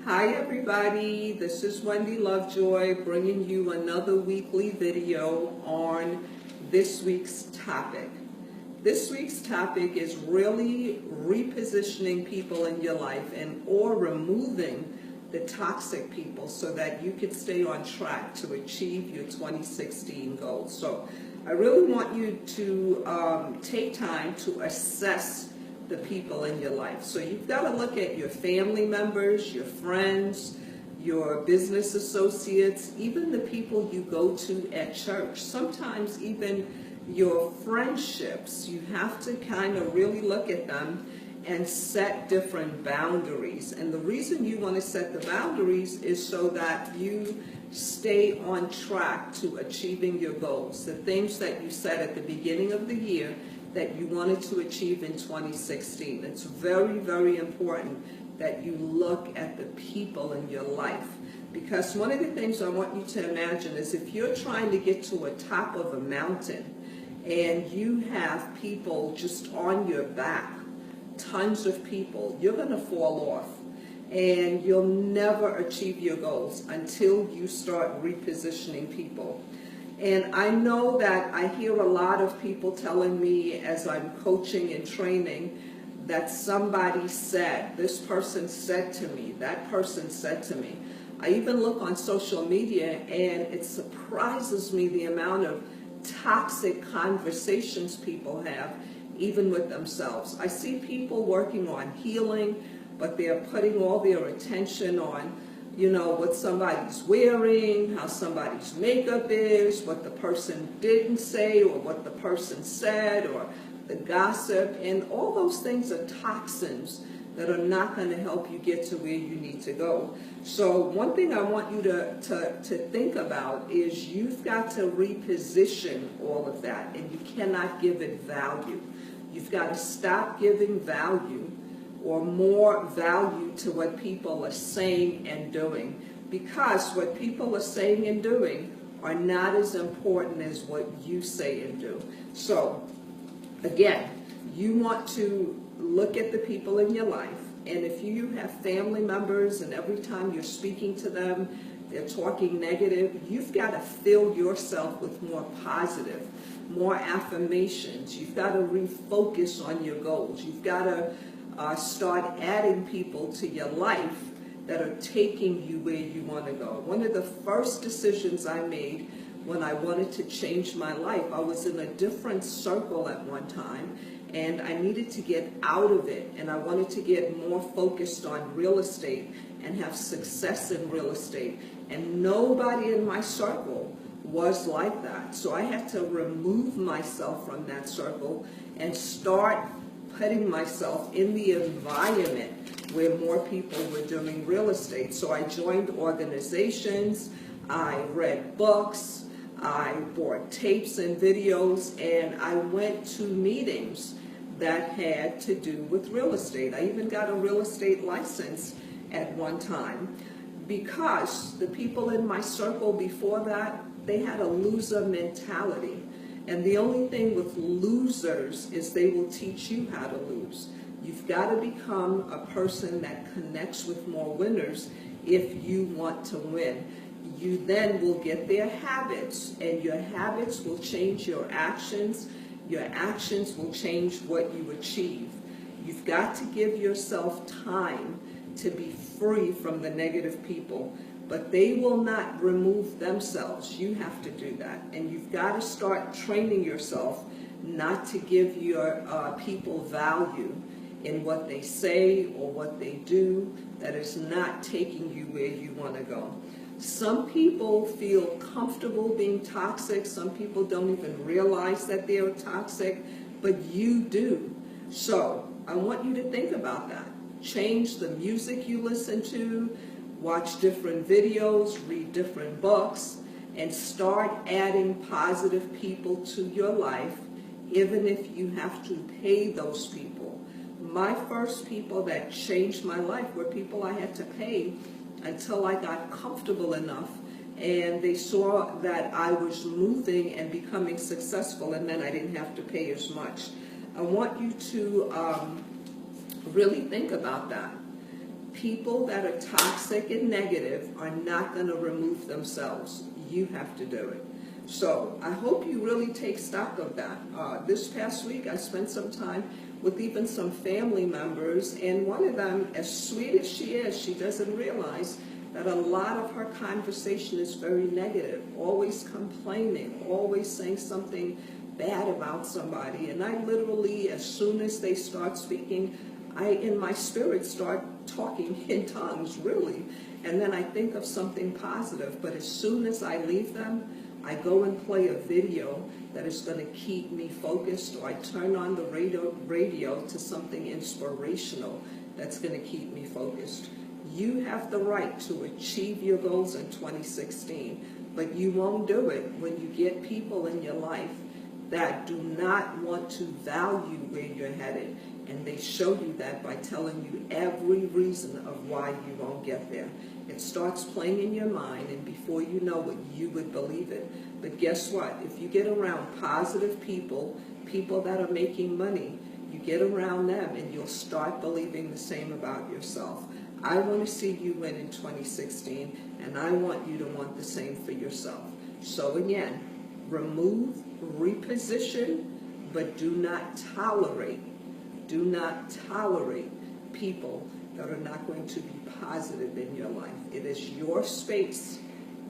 Hi everybody, this is Wendy Lovejoy bringing you another weekly video on this week's topic. This week's topic is really repositioning people in your life or removing the toxic people so that you can stay on track to achieve your 2016 goals. So I really want you to take time to assess the people in your life. So you've got to look at your family members, your friends, your business associates, even the people you go to at church, sometimes even your friendships. You have to kind of really look at them and set different boundaries. And the reason you want to set the boundaries is so that you stay on track to achieving your goals, the things that you set at the beginning of the year that you wanted to achieve in 2016. It's very, very important that you look at the people in your life, because one of the things I want you to imagine is if you're trying to get to a top of a mountain and you have people just on your back, tons of people, you're going to fall off and you'll never achieve your goals until you start repositioning people. And I know that I hear a lot of people telling me as I'm coaching and training that somebody said, this person said to me, that person said to me. I even look on social media and it surprises me the amount of toxic conversations people have, even with themselves. I see people working on healing, but they're putting all their attention on what somebody's wearing, how somebody's makeup is, what the person didn't say or what the person said, or the gossip, and all those things are toxins that are not going to help you get to where you need to go. So one thing I want you to think about is you've got to reposition all of that, and you cannot give it value. You've got to stop giving value or more value to what people are saying and doing, because what people are saying and doing are not as important as what you say and do. So again, you want to look at the people in your life, and if you have family members and every time you're speaking to them they're talking negative, you've got to fill yourself with more positive, more affirmations. You've got to refocus on your goals. You've got to start adding people to your life that are taking you where you want to go. One of the first decisions I made when I wanted to change my life, I was in a different circle at one time and I needed to get out of it, and I wanted to get more focused on real estate and have success in real estate, and nobody in my circle was like that. So I had to remove myself from that circle and start putting myself in the environment where more people were doing real estate. So I joined organizations, I read books, I bought tapes and videos, and I went to meetings that had to do with real estate. I even got a real estate license at one time, because the people in my circle before that, they had a loser mentality. And the only thing with losers is they will teach you how to lose. You've got to become a person that connects with more winners if you want to win. You then will get their habits, and your habits will change your actions. Your actions will change what you achieve. You've got to give yourself time to be free from the negative people. But they will not remove themselves. You have to do that. And you've got to start training yourself not to give your people value in what they say or what they do that is not taking you where you want to go. Some people feel comfortable being toxic. Some people don't even realize that they're toxic, but you do. So I want you to think about that. Change the music you listen to, watch different videos, read different books, and start adding positive people to your life, even if you have to pay those people. My first people that changed my life were people I had to pay until I got comfortable enough and they saw that I was moving and becoming successful, and then I didn't have to pay as much. I want you to really think about that. People that are toxic and negative are not going to remove themselves. You have to do it. So I hope you really take stock of that. This past week, I spent some time with even some family members, and one of them, as sweet as she is, she doesn't realize that a lot of her conversation is very negative, always complaining, always saying something bad about somebody. And I literally, as soon as they start speaking, in my spirit, start talking in tongues, really. And then I think of something positive. But as soon as I leave them, I go and play a video that is going to keep me focused, or I turn on the radio to something inspirational that's going to keep me focused. You have the right to achieve your goals in 2016, but you won't do it when you get people in your life that do not want to value where you're headed, and they show you that by telling you every reason of why you won't get there. It starts playing in your mind, and before you know it, you would believe it. But guess what? If you get around positive people, people that are making money, you get around them and you'll start believing the same about yourself. I want to see you win in 2016, and I want you to want the same for yourself. So again, remove, reposition, but do not tolerate people that are not going to be positive in your life. It is your space.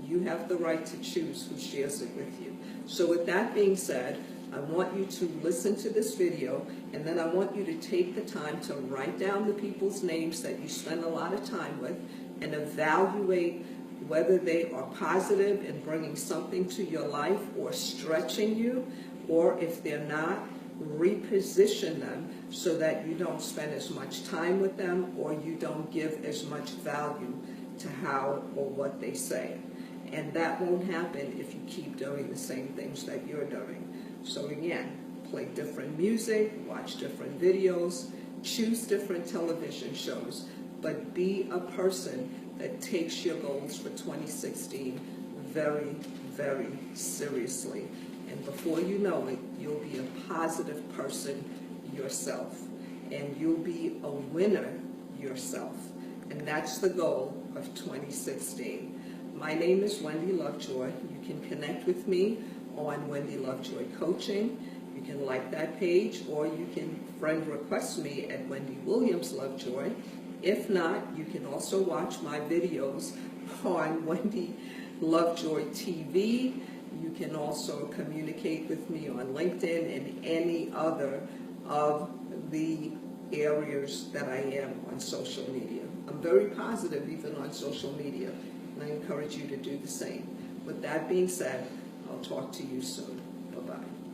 You have the right to choose who shares it with you. So with that being said, I want you to listen to this video, and then I want you to take the time to write down the people's names that you spend a lot of time with and evaluate whether they are positive in bringing something to your life or stretching you, or if they're not, reposition them so that you don't spend as much time with them, or you don't give as much value to how or what they say. And that won't happen if you keep doing the same things that you're doing. So again, play different music, watch different videos, choose different television shows, but be a person that takes your goals for 2016 very, very seriously. And before you know it, you'll be a positive person yourself, and you'll be a winner yourself. And that's the goal of 2016. My name is Wendy Lovejoy. You can connect with me on Wendy Lovejoy Coaching. You can like that page, or you can friend request me at Wendy Williams Lovejoy. If not, you can also watch my videos on Wendy Lovejoy TV. You can also communicate with me on LinkedIn and any other of the areas that I am on social media. I'm very positive even on social media, and I encourage you to do the same. With that being said, I'll talk to you soon. Bye-bye.